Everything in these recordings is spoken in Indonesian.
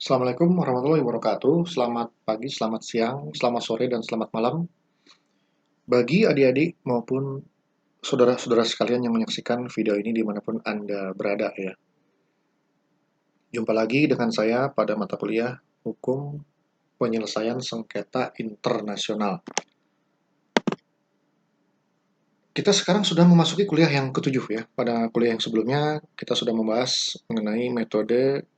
Assalamualaikum warahmatullahi wabarakatuh. Selamat pagi, selamat siang, selamat sore, dan selamat malam bagi adik-adik maupun saudara-saudara sekalian yang menyaksikan video ini dimanapun Anda berada ya. Jumpa lagi dengan saya pada mata kuliah Hukum Penyelesaian Sengketa Internasional. Kita sekarang sudah memasuki kuliah yang ketujuh ya. Pada kuliah yang sebelumnya kita sudah membahas mengenai metode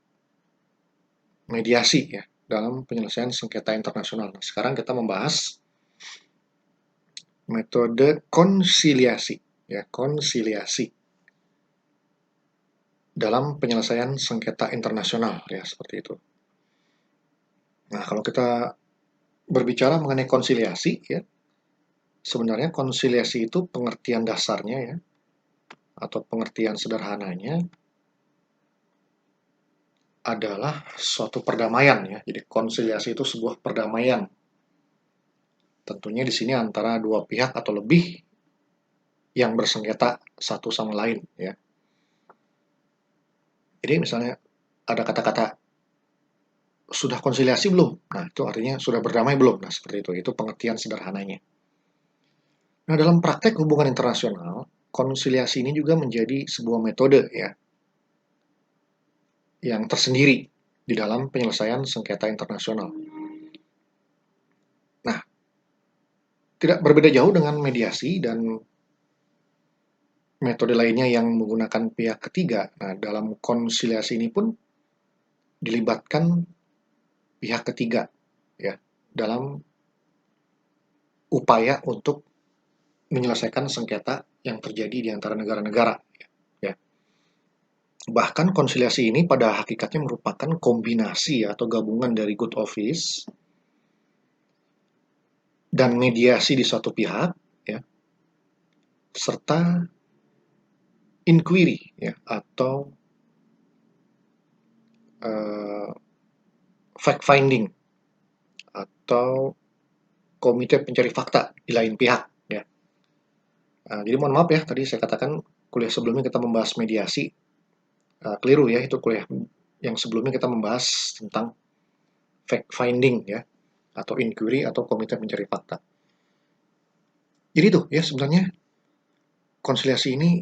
mediasi ya dalam penyelesaian sengketa internasional. Nah, sekarang kita membahas metode konsiliasi ya, konsiliasi dalam penyelesaian sengketa internasional ya, seperti itu. Nah, kalau kita berbicara mengenai konsiliasi ya, sebenarnya konsiliasi itu pengertian dasarnya ya, atau pengertian sederhananya adalah suatu perdamaian ya. Jadi konsiliasi itu sebuah perdamaian. Tentunya di sini antara dua pihak atau lebih yang bersengketa satu sama lain ya. Jadi misalnya ada kata-kata sudah konsiliasi belum? Nah, itu artinya sudah berdamai belum? Nah, seperti itu. Itu pengertian sederhananya. Nah, dalam praktek hubungan internasional, konsiliasi ini juga menjadi sebuah metode ya, yang tersendiri di dalam penyelesaian sengketa internasional. Nah, tidak berbeda jauh dengan mediasi dan metode lainnya yang menggunakan pihak ketiga. Nah, dalam konsiliasi ini pun dilibatkan pihak ketiga ya, dalam upaya untuk menyelesaikan sengketa yang terjadi di antara negara-negara ya. Bahkan konsiliasi ini pada hakikatnya merupakan kombinasi atau gabungan dari good office dan mediasi di suatu pihak ya, serta inquiry ya, atau uh, fact finding atau komite pencari fakta di lain pihak ya. Jadi mohon maaf ya, tadi saya katakan kuliah sebelumnya kita membahas mediasi, keliru ya, itu kuliah yang sebelumnya kita membahas tentang fact finding ya, atau inquiry atau komite pencari fakta. Jadi tuh ya, sebenarnya konsiliasi ini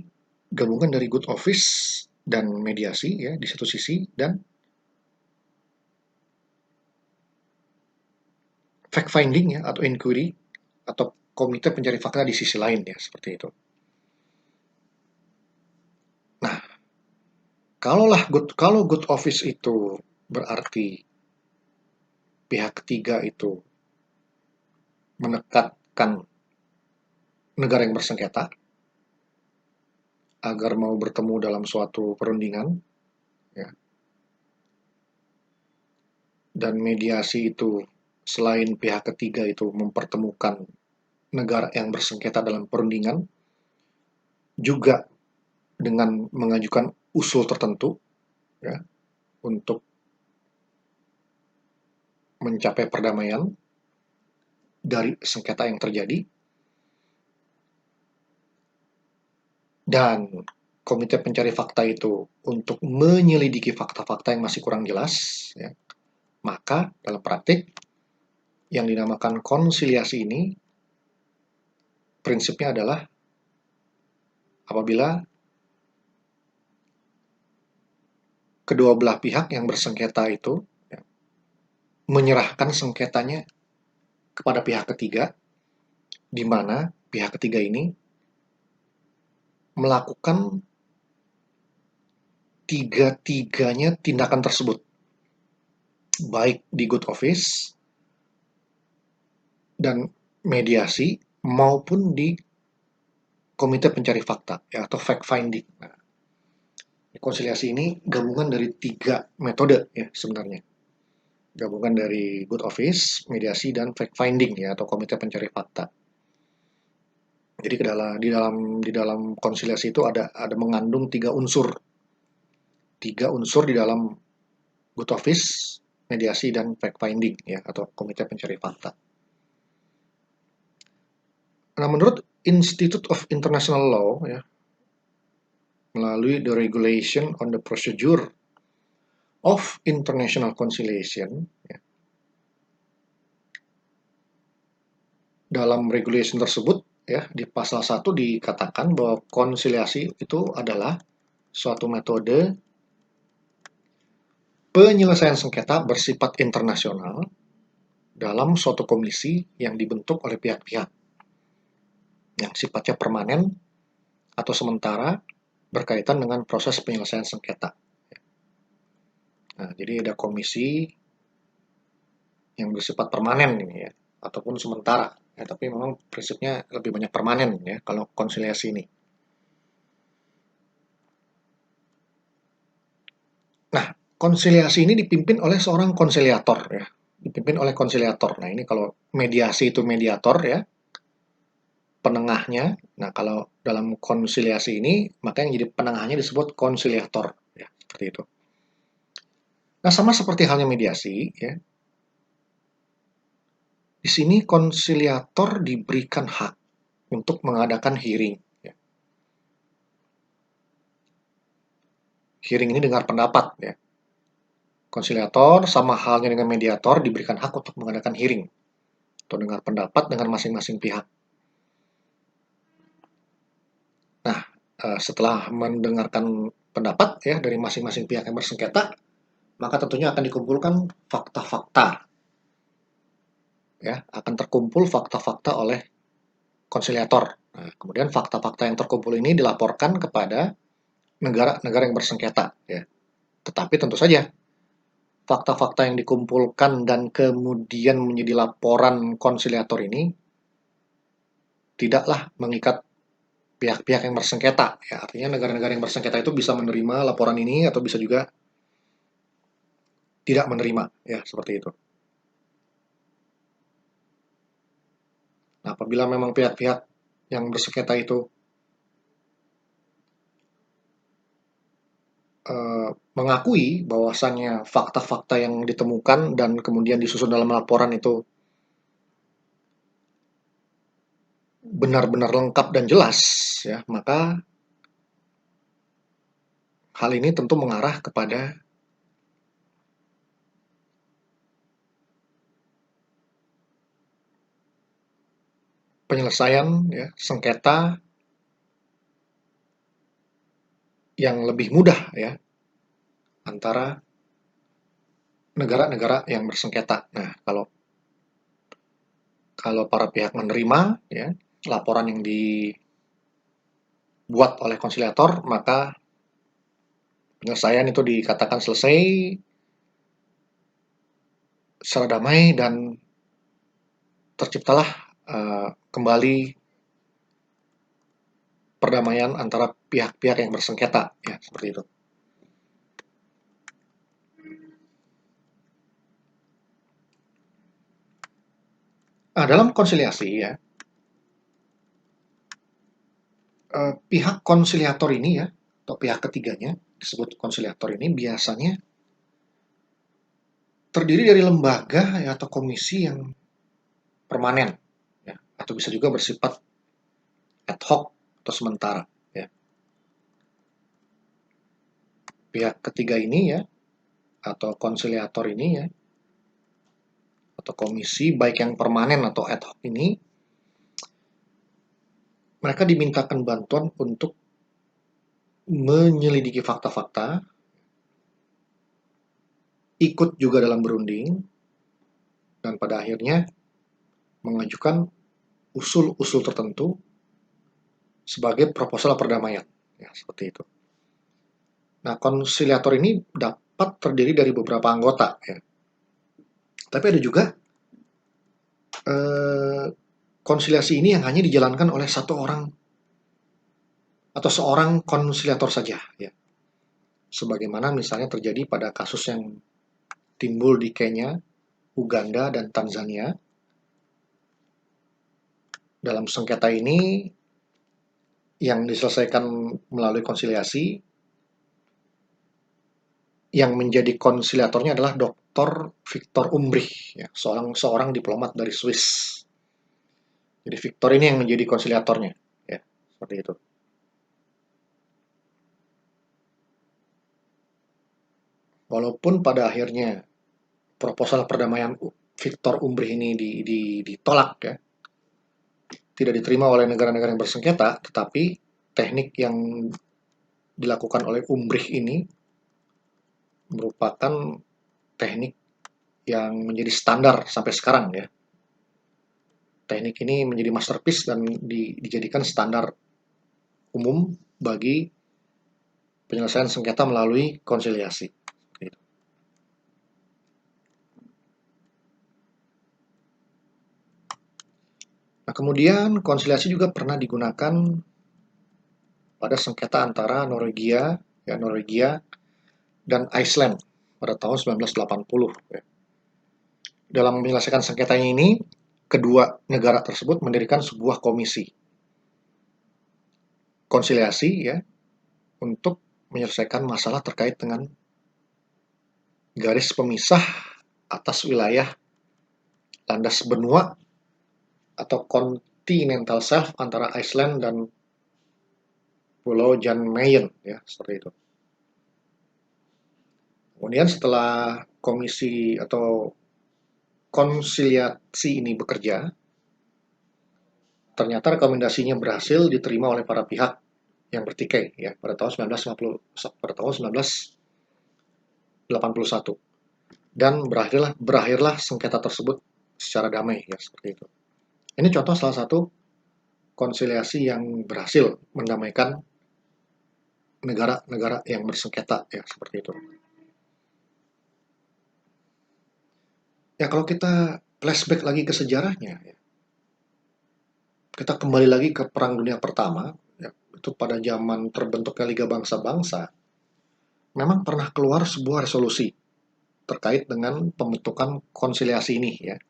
gabungan dari good office dan mediasi ya di satu sisi, dan fact finding ya atau inquiry atau komite pencari fakta di sisi lain ya, seperti itu. Nah, kalau good office itu berarti pihak ketiga itu menekatkan negara yang bersengketa agar mau bertemu dalam suatu perundingan ya. Dan mediasi itu selain pihak ketiga itu mempertemukan negara yang bersengketa dalam perundingan, juga dengan mengajukan usul tertentu ya, untuk mencapai perdamaian dari sengketa yang terjadi, dan komite pencari fakta itu untuk menyelidiki fakta-fakta yang masih kurang jelas ya. Maka dalam praktik yang dinamakan konsiliasi ini prinsipnya adalah apabila kedua belah pihak yang bersengketa itu ya, menyerahkan sengketanya kepada pihak ketiga, di mana pihak ketiga ini melakukan tiga-tiganya tindakan tersebut, baik di good office dan mediasi maupun di komite pencari fakta ya, atau fact finding. Nah, konsiliasi ini gabungan dari tiga metode ya sebenarnya. Gabungan dari good office, mediasi, dan fact finding ya, atau komite pencari fakta. Jadi di dalam konsiliasi itu ada mengandung tiga unsur di dalam good office, mediasi, dan fact finding ya, atau komite pencari fakta. Nah, menurut Institute of International Law ya, melalui the Regulation on the Procedure of International Conciliation, ya, dalam regulation tersebut, ya, di pasal 1 dikatakan bahwa konsiliasi itu adalah suatu metode penyelesaian sengketa bersifat internasional dalam suatu komisi yang dibentuk oleh pihak-pihak yang sifatnya permanen atau sementara berkaitan dengan proses penyelesaian sengketa. Nah, jadi ada komisi yang bersifat permanen ini, ya, ataupun sementara. Ya, tapi memang prinsipnya lebih banyak permanen, ya, kalau konsiliasi ini. Nah, konsiliasi ini dipimpin oleh seorang konsiliator, ya. Dipimpin oleh konsiliator. Nah, ini kalau mediasi itu mediator, ya, penengahnya. Nah, kalau dalam konsiliasi ini, maka yang jadi penengahnya disebut konsiliator, ya, seperti itu. Nah, sama seperti halnya mediasi, ya. Di sini konsiliator diberikan hak untuk mengadakan hearing, ya. Hearing ini dengar pendapat, ya. Konsiliator sama halnya dengan mediator diberikan hak untuk mengadakan hearing atau dengar pendapat dengan masing-masing pihak. Nah, setelah mendengarkan pendapat, ya, dari masing-masing pihak yang bersengketa, maka tentunya akan dikumpulkan fakta-fakta, ya, akan terkumpul fakta-fakta oleh konsiliator. Nah, kemudian fakta-fakta yang terkumpul ini dilaporkan kepada negara-negara yang bersengketa, ya. Tetapi tentu saja fakta-fakta yang dikumpulkan dan kemudian menjadi laporan konsiliator ini tidaklah mengikat pihak-pihak yang bersengketa. Ya, artinya negara-negara yang bersengketa itu bisa menerima laporan ini atau bisa juga tidak menerima, ya, seperti itu. Nah, apabila memang pihak-pihak yang bersengketa itu mengakui bahwasannya fakta-fakta yang ditemukan dan kemudian disusun dalam laporan itu benar-benar lengkap dan jelas, ya, maka hal ini tentu mengarah kepada penyelesaian, ya, sengketa yang lebih mudah, ya, antara negara-negara yang bersengketa. Nah, kalau kalau para pihak menerima, ya, laporan yang dibuat oleh konsiliator, maka penyelesaian itu dikatakan selesai secara damai dan terciptalah kembali perdamaian antara pihak-pihak yang bersengketa, ya, seperti itu. Nah, dalam konsiliasi, ya, pihak konsiliator ini, ya, atau pihak ketiganya disebut konsiliator ini biasanya terdiri dari lembaga, ya, atau komisi yang permanen, ya, atau bisa juga bersifat ad hoc atau sementara, ya. Pihak ketiga ini, ya, atau konsiliator ini, ya, atau komisi baik yang permanen atau ad hoc ini, mereka dimintakan bantuan untuk menyelidiki fakta-fakta, ikut juga dalam berunding, dan pada akhirnya mengajukan usul-usul tertentu sebagai proposal perdamaian, ya, seperti itu. Nah, konsiliator ini dapat terdiri dari beberapa anggota, ya. Tapi ada juga eh, konsiliasi ini yang hanya dijalankan oleh satu orang atau seorang konsiliator saja, ya. Sebagaimana misalnya terjadi pada kasus yang timbul di Kenya, Uganda, dan Tanzania. Dalam sengketa ini yang diselesaikan melalui konsiliasi, yang menjadi konsiliatornya adalah Dr. Victor Umbrich, ya, seorang diplomat dari Swiss. Jadi Victor ini yang menjadi konsiliatornya, ya, seperti itu. Walaupun pada akhirnya proposal perdamaian Victor Umbrih ini ditolak ya, tidak diterima oleh negara-negara yang bersengketa, tetapi teknik yang dilakukan oleh Umbrih ini merupakan teknik yang menjadi standar sampai sekarang ya. Teknik ini menjadi masterpiece dan dijadikan standar umum bagi penyelesaian sengketa melalui konsiliasi. Nah, kemudian konsiliasi juga pernah digunakan pada sengketa antara Norwegia dan Iceland pada tahun 1980. Ya. Dalam menyelesaikan sengketa ini, kedua negara tersebut mendirikan sebuah komisi konsiliasi ya untuk menyelesaikan masalah terkait dengan garis pemisah atas wilayah landas benua atau continental shelf antara Iceland dan Pulau Jan Mayen ya, seperti itu. Kemudian setelah komisi atau konsiliasi ini bekerja, ternyata rekomendasinya berhasil diterima oleh para pihak yang bertikai ya pada tahun 1981 dan berakhirlah sengketa tersebut secara damai ya, seperti itu. Ini contoh salah satu konsiliasi yang berhasil mendamaikan negara-negara yang bersengketa ya, seperti itu. Ya kalau kita flashback lagi ke sejarahnya ya, kita kembali lagi ke Perang Dunia Pertama ya, itu pada zaman terbentuknya Liga Bangsa-Bangsa, memang pernah keluar sebuah resolusi terkait dengan pembentukan konsiliasi ini ya.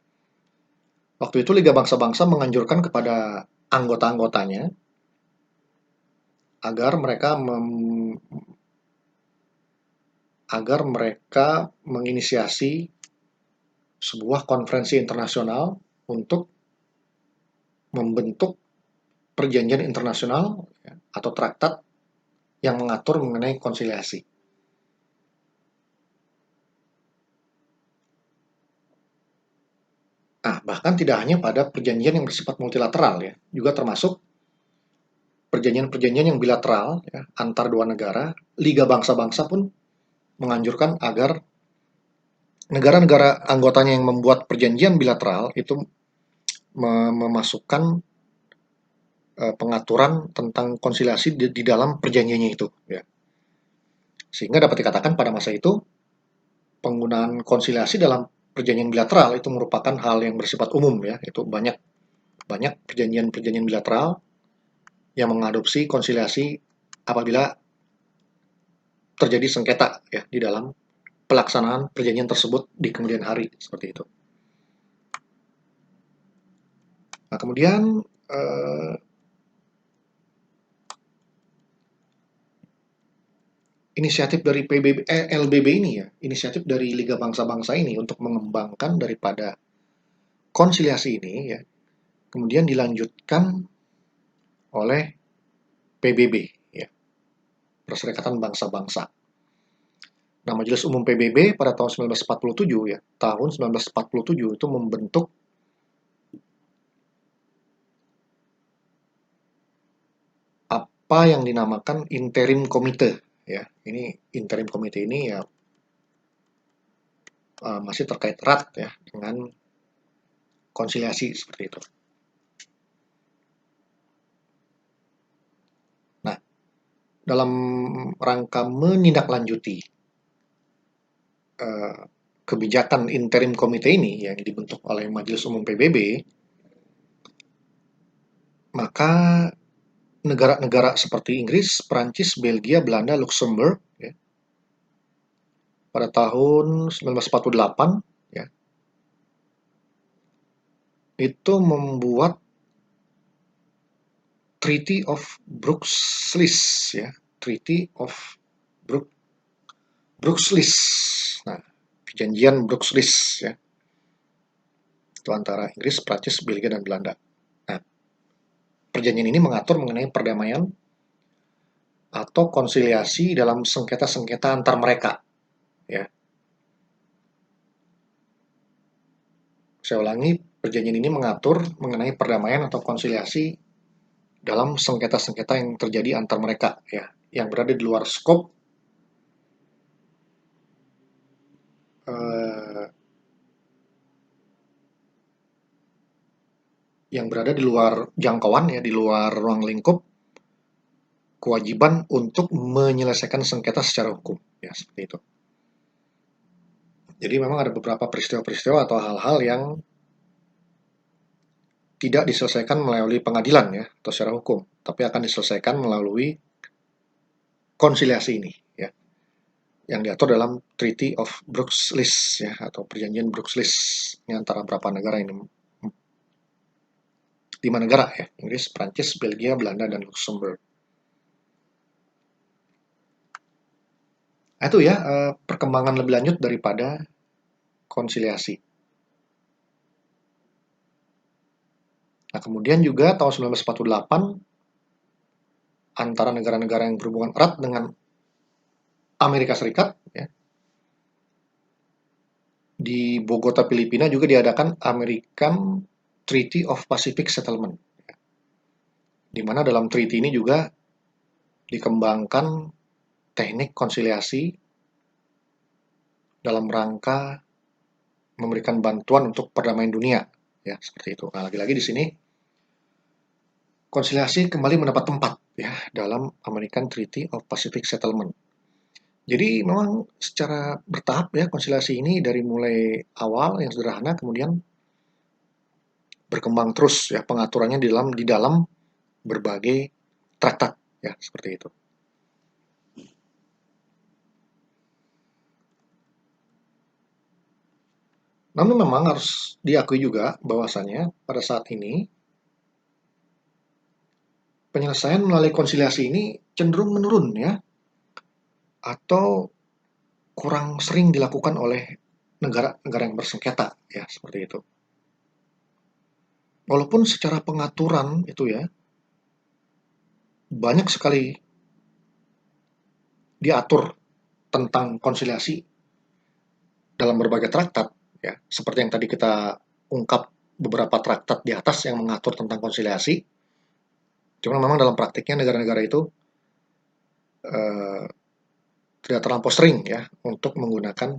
Waktu itu Liga Bangsa-Bangsa menganjurkan kepada anggota-anggotanya agar mereka menginisiasi sebuah konferensi internasional untuk membentuk perjanjian internasional ya, atau traktat yang mengatur mengenai konsiliasi. Nah, bahkan tidak hanya pada perjanjian yang bersifat multilateral ya, juga termasuk perjanjian-perjanjian yang bilateral ya, antar dua negara. Liga Bangsa-Bangsa pun menganjurkan agar negara-negara anggotanya yang membuat perjanjian bilateral itu memasukkan pengaturan tentang konsiliasi di dalam perjanjiannya itu ya. Sehingga dapat dikatakan pada masa itu penggunaan konsiliasi dalam perjanjian bilateral itu merupakan hal yang bersifat umum ya. Itu banyak perjanjian-perjanjian bilateral yang mengadopsi konsiliasi apabila terjadi sengketa ya di dalam pelaksanaan perjanjian tersebut di kemudian hari, seperti itu. Nah, kemudian inisiatif dari LBB ini ya, inisiatif dari Liga Bangsa-Bangsa ini untuk mengembangkan daripada konsiliasi ini ya, kemudian dilanjutkan oleh PBB ya, Perserikatan Bangsa-Bangsa. Nah, Majelis Umum PBB pada tahun 1947 ya, tahun 1947 itu membentuk apa yang dinamakan interim komite ya. Ini interim komite ini ya masih terkait erat ya dengan konsiliasi, seperti itu. Nah, dalam rangka menindaklanjuti kebijakan interim komite ini yang dibentuk oleh Majelis Umum PBB, maka negara-negara seperti Inggris, Prancis, Belgia, Belanda, Luxembourg ya, pada tahun 1948 ya, itu membuat Treaty of Bruxelles ya, Treaty of Bruxelles. Nah, perjanjian Bruxelles ya, itu antara Inggris, Prancis, Belgia, dan Belanda. Nah, perjanjian ini mengatur mengenai perdamaian atau konsiliasi dalam sengketa-sengketa antar mereka ya. Saya ulangi, perjanjian ini mengatur mengenai perdamaian atau konsiliasi dalam sengketa-sengketa yang terjadi antar mereka, ya, yang berada di luar skop eh, yang berada di luar jangkauan, ya, di luar ruang lingkup kewajiban untuk menyelesaikan sengketa secara hukum, ya, seperti itu. Jadi memang ada beberapa peristiwa-peristiwa atau hal-hal yang tidak diselesaikan melalui pengadilan, ya, atau secara hukum, tapi akan diselesaikan melalui konsiliasi ini, ya, yang diatur dalam Treaty of Bruxelles, ya, atau perjanjian Bruxelles, ini antara berapa negara ini, 5 negara, ya, Inggris, Prancis, Belgia, Belanda, dan Luxembourg. Nah, itu ya perkembangan lebih lanjut daripada konsiliasi. Nah, kemudian juga tahun 1948 antara negara-negara yang berhubungan erat dengan Amerika Serikat, ya, di Bogota, Filipina juga diadakan American Treaty of Pacific Settlement, di mana dalam treaty ini juga dikembangkan teknik konsiliasi dalam rangka memberikan bantuan untuk perdamaian dunia, ya, seperti itu. Nah, lagi-lagi di sini konsiliasi kembali mendapat tempat, ya, dalam American Treaty of Pacific Settlement. Jadi memang secara bertahap, ya, konsiliasi ini dari mulai awal yang sederhana kemudian berkembang terus, ya, pengaturannya di dalam berbagai traktat, ya, seperti itu. Namun memang harus diakui juga bahwasannya pada saat ini penyelesaian melalui konsiliasi ini cenderung menurun, ya, atau kurang sering dilakukan oleh negara-negara yang bersengketa, ya, seperti itu. Walaupun secara pengaturan itu, ya, banyak sekali diatur tentang konsiliasi dalam berbagai traktat, ya, seperti yang tadi kita ungkap beberapa traktat di atas yang mengatur tentang konsiliasi. Cuma memang dalam praktiknya negara-negara itu eh, tidak terlampau sering, ya, untuk menggunakan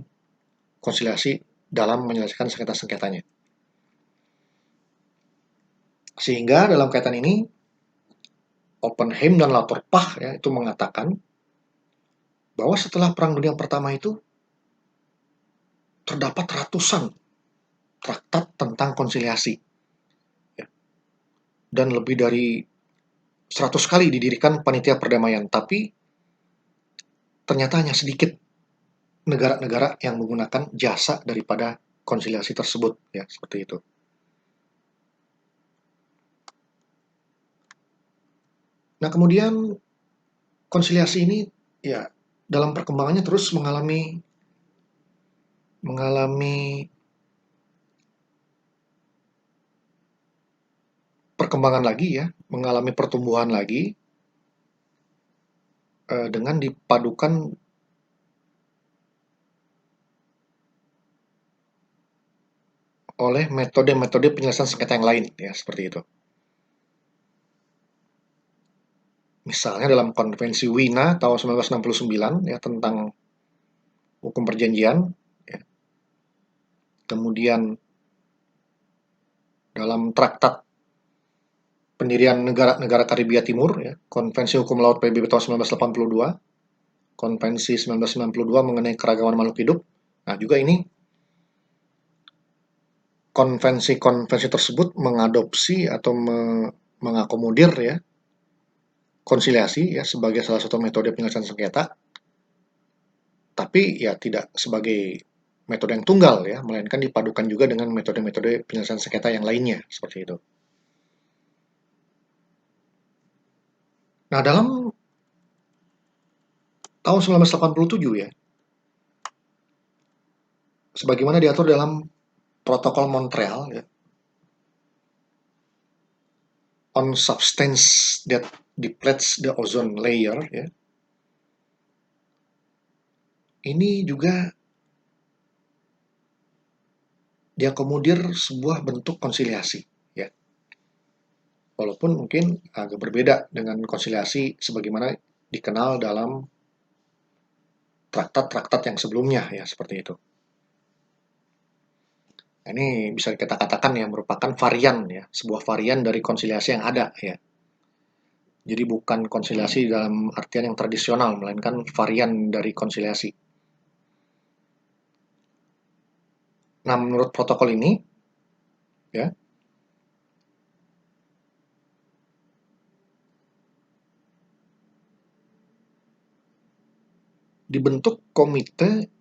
konsiliasi dalam menyelesaikan sengketa-sengketanya. Sehingga dalam kaitan ini Oppenheim dan Lauterbach, ya, itu mengatakan bahwa setelah Perang Dunia Pertama itu terdapat ratusan traktat tentang konsiliasi, ya, dan lebih dari 100 kali didirikan panitia perdamaian, tapi ternyata hanya sedikit negara-negara yang menggunakan jasa daripada konsiliasi tersebut, ya, seperti itu. Nah, kemudian konsiliasi ini, ya, dalam perkembangannya terus mengalami mengalami perkembangan lagi, ya, mengalami pertumbuhan lagi dengan dipadukan oleh metode-metode penyelesaian sengketa yang lain, ya, seperti itu. Misalnya dalam Konvensi Wina tahun 1969, ya, tentang hukum perjanjian, ya. Kemudian dalam Traktat Pendirian Negara-Negara Karibia Timur, ya, Konvensi Hukum Laut PBB tahun 1982, Konvensi 1992 mengenai keragaman makhluk hidup. Nah, juga ini konvensi-konvensi tersebut mengadopsi atau mengakomodir, ya, konsiliasi, ya, sebagai salah satu metode penyelesaian sengketa, tapi ya tidak sebagai metode yang tunggal, ya, melainkan dipadukan juga dengan metode-metode penyelesaian sengketa yang lainnya, seperti itu. Nah, dalam tahun 1987, ya, sebagaimana diatur dalam Protokol Montreal, ya, on substance that depletes the ozone layer, ya, ini juga diakomodir sebuah bentuk konsiliasi, ya. Walaupun mungkin agak berbeda dengan konsiliasi sebagaimana dikenal dalam traktat-traktat yang sebelumnya, ya, seperti itu. Nah, ini bisa kita katakan ya merupakan varian ya, sebuah varian dari konsiliasi yang ada ya. Jadi bukan konsiliasi dalam artian yang tradisional, melainkan varian dari konsiliasi. Nah, menurut protokol ini, ya, dibentuk komite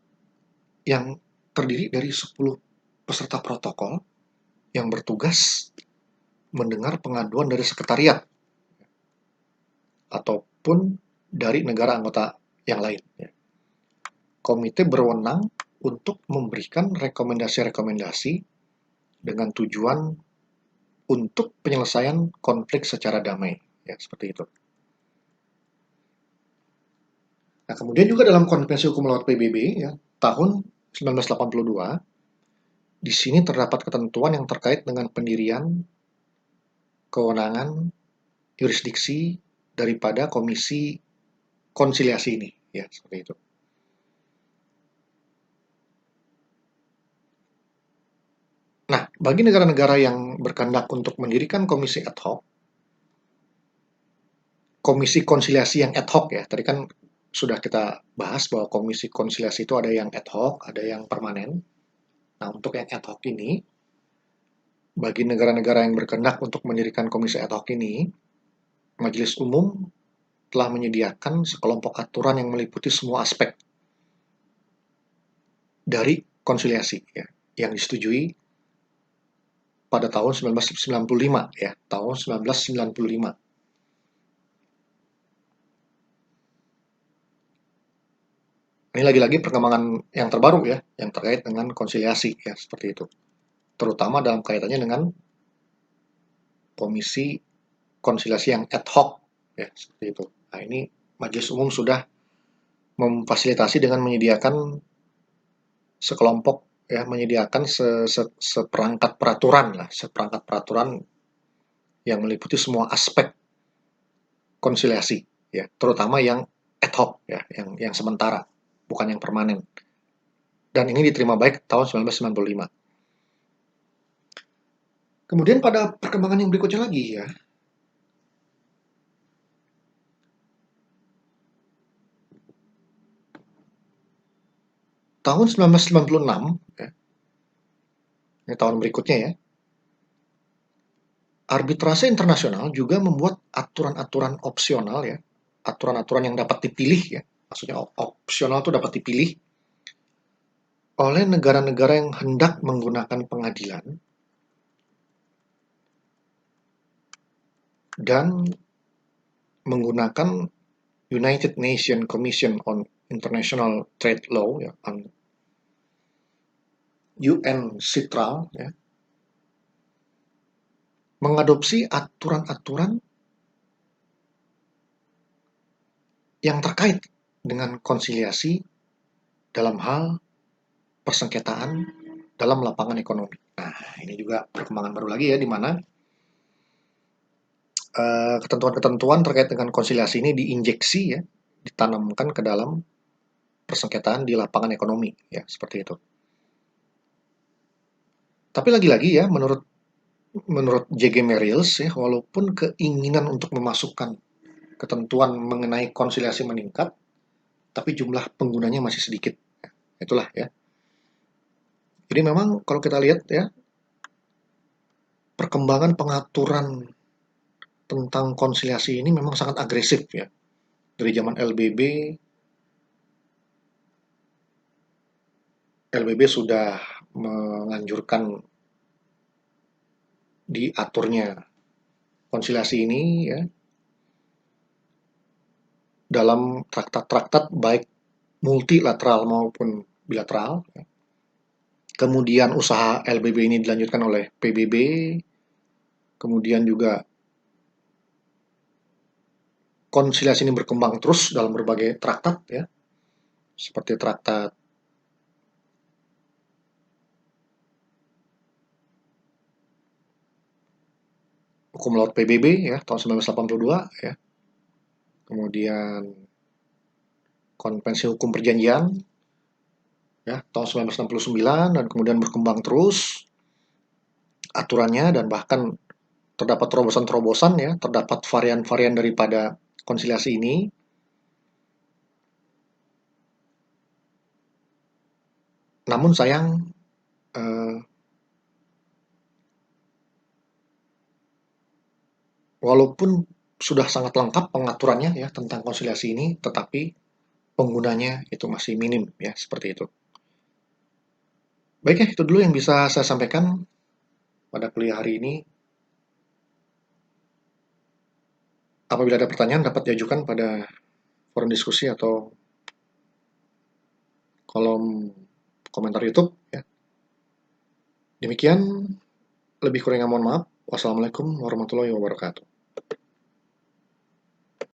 yang terdiri dari 10 peserta protokol yang bertugas mendengar pengaduan dari sekretariat ataupun dari negara anggota yang lain. Ya. Komite berwenang untuk memberikan rekomendasi-rekomendasi dengan tujuan untuk penyelesaian konflik secara damai. Ya, seperti itu. Nah, kemudian juga dalam Konvensi Hukum Laut PBB ya, tahun 1982, di sini terdapat ketentuan yang terkait dengan pendirian kewenangan yurisdiksi daripada komisi konsiliasi ini, ya, seperti itu. Nah, bagi negara-negara yang berkehendak untuk mendirikan komisi ad hoc, komisi konsiliasi yang ad hoc ya, tadi kan sudah kita bahas bahwa komisi konsiliasi itu ada yang ad hoc, ada yang permanen. Nah, untuk yang ad hoc ini, bagi negara-negara yang berkehendak untuk mendirikan komisi ad hoc ini, Majelis Umum telah menyediakan sekelompok aturan yang meliputi semua aspek dari konsiliasi ya, yang disetujui pada tahun 1995 ya, tahun 1995. Ini lagi-lagi perkembangan yang terbaru ya, yang terkait dengan konsiliasi ya, seperti itu. Terutama dalam kaitannya dengan komisi konsiliasi yang ad hoc ya, seperti itu. Nah, ini Majelis Umum sudah memfasilitasi dengan menyediakan sekelompok ya, menyediakan seperangkat peraturan lah, seperangkat peraturan yang meliputi semua aspek konsiliasi ya, terutama yang ad hoc ya, yang sementara, bukan yang permanen. Dan ini diterima baik tahun 1995. Kemudian pada perkembangan yang berikutnya lagi ya, tahun 1996 ya, ini tahun berikutnya ya, arbitrase internasional juga membuat aturan-aturan opsional ya, aturan-aturan yang dapat dipilih ya, maksudnya opsional itu dapat dipilih oleh negara-negara yang hendak menggunakan pengadilan dan menggunakan United Nations Commission on International Trade Law ya, UN-CITRAL ya, mengadopsi aturan-aturan yang terkait dengan konsiliasi dalam hal persengketaan dalam lapangan ekonomi. Nah, ini juga perkembangan baru lagi ya, di mana ketentuan-ketentuan terkait dengan konsiliasi ini diinjeksi ya, ditanamkan ke dalam persengketaan di lapangan ekonomi ya, seperti itu. Tapi lagi-lagi ya, menurut J.G. Merrills ya, walaupun keinginan untuk memasukkan ketentuan mengenai konsiliasi meningkat, tapi jumlah penggunanya masih sedikit. Itulah ya. Jadi memang kalau kita lihat ya, perkembangan pengaturan tentang konsiliasi ini memang sangat agresif ya. Dari zaman LBB sudah menganjurkan diaturnya konsiliasi ini ya dalam traktat-traktat baik multilateral maupun bilateral. Kemudian usaha LBB ini dilanjutkan oleh PBB, kemudian juga konsiliasi ini berkembang terus dalam berbagai traktat ya, seperti traktat Hukum Laut PBB ya tahun 1982 ya. Kemudian Konvensi Hukum Perjanjian ya tahun 1969 dan kemudian berkembang terus aturannya dan bahkan terdapat terobosan-terobosan ya, terdapat varian-varian daripada konsiliasi ini. Namun sayang eh, walaupun sudah sangat lengkap pengaturannya ya tentang konsiliasi ini, tetapi penggunanya itu masih minim ya seperti itu. Baik ya, itu dulu yang bisa saya sampaikan pada kuliah hari ini. Apabila ada pertanyaan dapat diajukan pada forum diskusi atau kolom komentar YouTube ya. Demikian, lebih kurangnya mohon maaf. Wassalamualaikum warahmatullahi wabarakatuh.